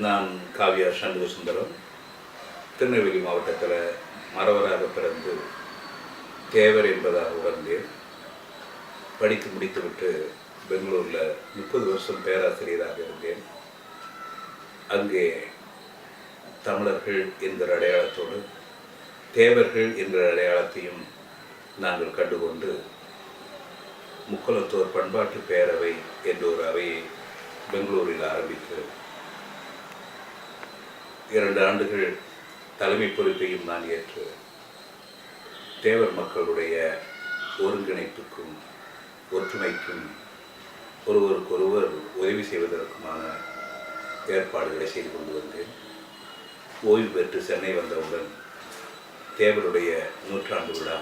நான் காவியா சண்முக சுந்தரம் திருநெல்வேலி மாவட்டத்தில் மறவராக பிறந்து தேவர் என்பதாக உணர்ந்தேன். படித்து முடித்துவிட்டு பெங்களூரில் 30 வருஷம் பேராசிரியராக இருந்தேன். அங்கே தமிழர்கள் என்கிற அடையாளத்தோடு தேவர்கள் என்ற அடையாளத்தையும் நாங்கள் கண்டுகொண்டு முக்குளத்தோர் பண்பாட்டு பேரவை என்ற ஒரு அவையை பெங்களூரில் ஆரம்பித்து 2 ஆண்டுகள் தலைமை பொறுப்பையும் நான் ஏற்று தேவர் மக்களுடைய ஒருங்கிணைப்புக்கும் ஒற்றுமைக்கும் ஒருவருக்கொருவர் உதவி செய்வதற்குமான ஏற்பாடுகளை செய்து கொண்டு வந்தேன். ஓய்வு பெற்று சென்னை வந்தவுடன் தேவருடைய 100ஆண்டு விழா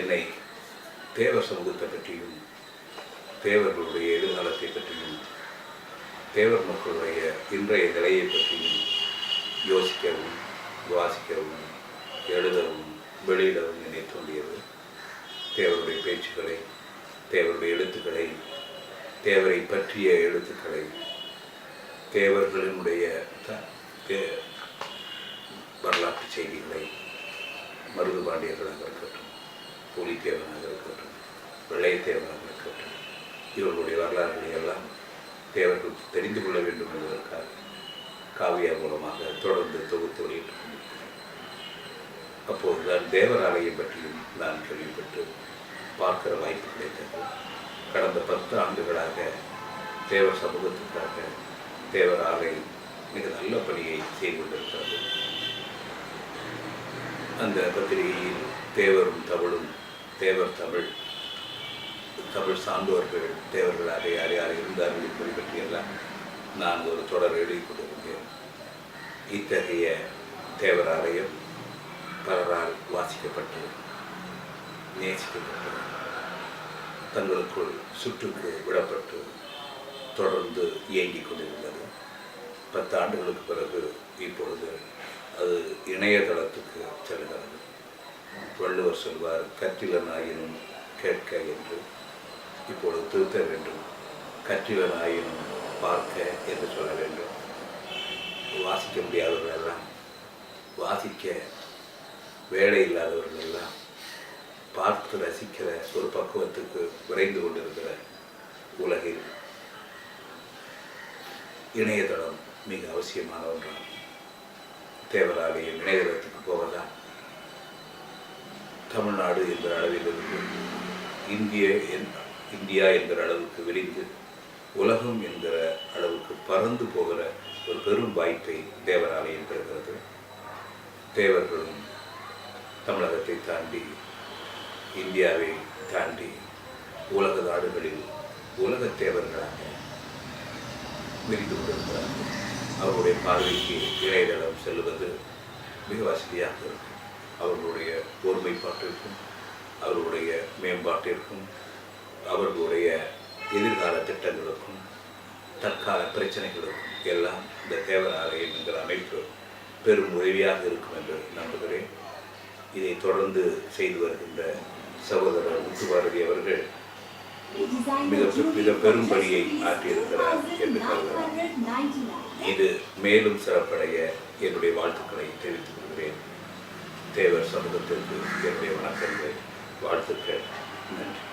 என்னை தேவர் சமூகத்தை பற்றியும் தேவர்களுடைய எதிர்காலத்தை பற்றியும் தேவர் மக்களுடைய இன்றைய நிலையை பற்றியும் யோசிக்கவும் வாசிக்கவும் எழுதவும் வெளியிடவும் என்னை தோன்றியது. தேவருடைய பேச்சுக்களை, தேவருடைய எழுத்துக்களை, தேவரை பற்றிய எழுத்துக்களை, தேவர்களினுடைய வரலாற்று செய்திகளை மருது பாண்டியர்களாக இருக்கட்டும், புலித்தேவனாக இருக்கட்டும், வெள்ளைத்தேவனாக இருக்கட்டும், இவர்களுடைய வரலாறுகளை எல்லாம் தேவர்கள் தெரிந்து கொள்ள வேண்டும் என்பதற்காக காவியா மூலமாக தொடர்ந்து தொகுத்து வெளியிட்டுக் கொண்டிருக்கிறேன். அப்போதுதான் தேவர் ஆலயம் பற்றியும் நான் கேள்விப்பட்டு பார்க்கிற வாய்ப்பு கிடைத்தது. கடந்த 10 ஆண்டுகளாக தேவர் சமூகத்துக்காக தேவர் ஆலயம் மிக நல்ல பணியை செய்து கொண்டிருக்கிறது. அந்த பத்திரிகையில் தேவரும் தமிழும், தேவர் தமிழ், தமிழ் சார்ந்தவர்கள் தேவர்களாக யார் யார் இருந்தார்கள் என்பதை பற்றியெல்லாம் நான் ஒரு தொடர் எழுதி கொண்டிருந்தேன். இத்தகைய தேவர் ஆலயம் பலரால் வாசிக்கப்பட்டு நேசிக்கப்பட்டு தங்களுக்குள் சுற்றுக்கு விடப்பட்டு தொடர்ந்து இயங்கிக் கொண்டிருந்தது. 10 ஆண்டுகளுக்கு பிறகு இப்பொழுது அது இணையதளத்துக்கு செல்கிறது. வள்ளுவர் சொல்வார், கற்றிலனாயினும் கேட்க என்று. இப்பொழுது திருத்த வேண்டும், கற்றிலனாயினும் பார்க்க என்று சொல்ல வேண்டும். வாசிக்க முடியாதவர்கள் எல்லாம், வாசிக்க வேலை இல்லாதவர்கள் எல்லாம் பார்த்து ரசிக்கிற ஒரு பக்குவத்துக்கு விரைந்து கொண்டிருக்கிற உலகில் இணையதளம் மிக அவசியமான ஒன்றாகும். தேவராலயம் இணையதளத்துக்கு போவதால் தமிழ்நாடு என்ற அளவிலிருந்து இந்தியா என்கிற அளவுக்கு விரிந்து உலகம் என்கிற அளவுக்கு பறந்து போகிற ஒரு பெரும் வாய்ப்பை தேவராலயம் பெறுகிறது. தேவர்களும் தமிழகத்தை தாண்டி, இந்தியாவை தாண்டி உலக நாடுகளில் உலக தேவர்களாக விரிந்து கொண்டிருக்கிறார்கள். அவர்களுடைய பார்வைக்கு இணையதளம் செல்வது மிக வசதியாக இருக்கும். அவர்களுடைய ஒருமைப்பாட்டிற்கும், அவர்களுடைய மேம்பாட்டிற்கும், அவர்களுடைய எதிர்கால திட்டங்களுக்கும், தற்கால பிரச்சனைகளுக்கும் எல்லாம் இந்த தேவர் ஆலயம் என்கிற அமைப்பு பெரும் உதவியாக இருக்கும் என்று நம்புகிறேன். இதை தொடர்ந்து செய்து வருகின்ற சகோதரர் முத்துபாரதி அவர்கள் மிக பெரும் பணியை ஆற்றியிருக்கிறார் என்று கருதுகிறேன். இது மேலும் சிறப்படைய என்னுடைய வாழ்த்துக்களை தெரிவித்துக் கொள்கிறேன். தேவர் சமூகத்திற்கு என்னுடைய வணக்கங்கள், வாழ்த்துக்கள். நன்றி.